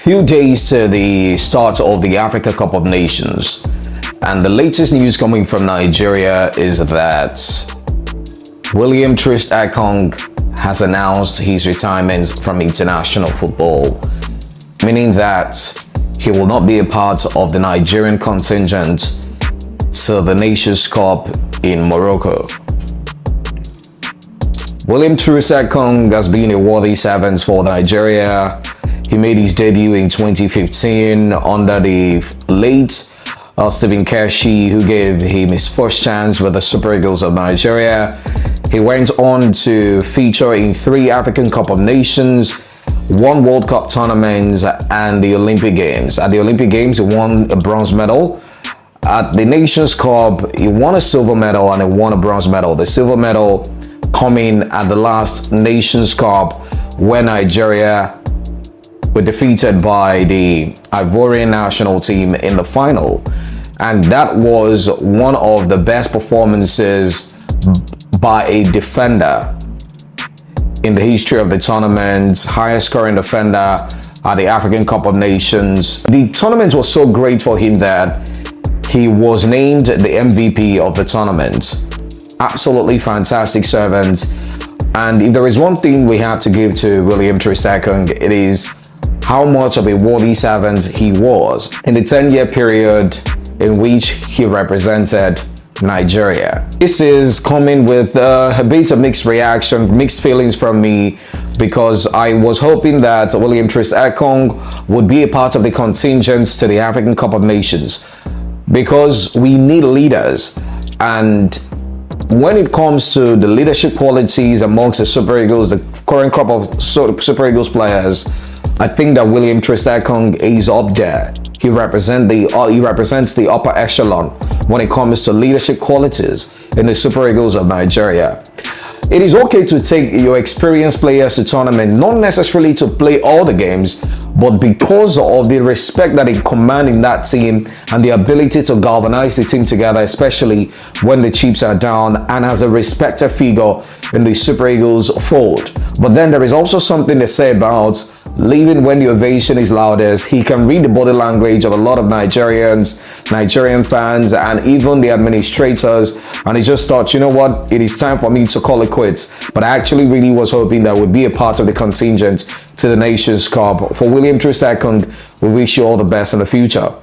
Few days to the start of the Africa Cup of Nations, and the latest news coming from Nigeria is that Troost Ekong has announced his retirement from international football, meaning that he will not be a part of the Nigerian contingent to the Nations Cup in Morocco. Troost Ekong has been a worthy servant for Nigeria. He made his debut in 2015 under the late Stephen Keshi, who gave him his first chance with the Super Eagles of Nigeria. He went on to feature in 3 African Cup of Nations, 1 World Cup tournament, and the Olympic Games. At the Olympic Games, he won a bronze medal. At the Nations Cup, he won a silver medal and he won a bronze medal. The silver medal coming at the last Nations Cup, where Nigeria were defeated by the Ivorian national team in the final. And that was one of the best performances by a defender in the history of the tournament, highest scoring defender at the African Cup of Nations. The tournament was so great for him that he was named the MVP of the tournament. Absolutely fantastic servant. And if there is one thing we have to give to Troost Ekong, it is how much of a worthy servant he was in the 10-year period in which he represented Nigeria. This is coming with a bit of mixed reaction, mixed feelings from me, because I was hoping that Troost Ekong would be a part of the contingent to the African Cup of Nations, because we need leaders. And when it comes to the leadership qualities amongst the Super Eagles, the current crop of Super Eagles players, I think that Troost Ekong is up there. He represents the upper echelon when it comes to leadership qualities in the Super Eagles of Nigeria. It is okay to take your experienced players to tournament, not necessarily to play all the games, but because of the respect that they command in that team and the ability to galvanize the team together, especially when the chips are down, and as a respected figure in the Super Eagles fold. But then there is also something to say about leaving when the ovation is loudest. He can read the body language of a lot of Nigerian fans, and even the administrators. And he just thought, you know what, it is time for me to call it quits. But I actually really was hoping that would be a part of the contingent to the Nations Cup. For Troost Ekong, we wish you all the best in the future.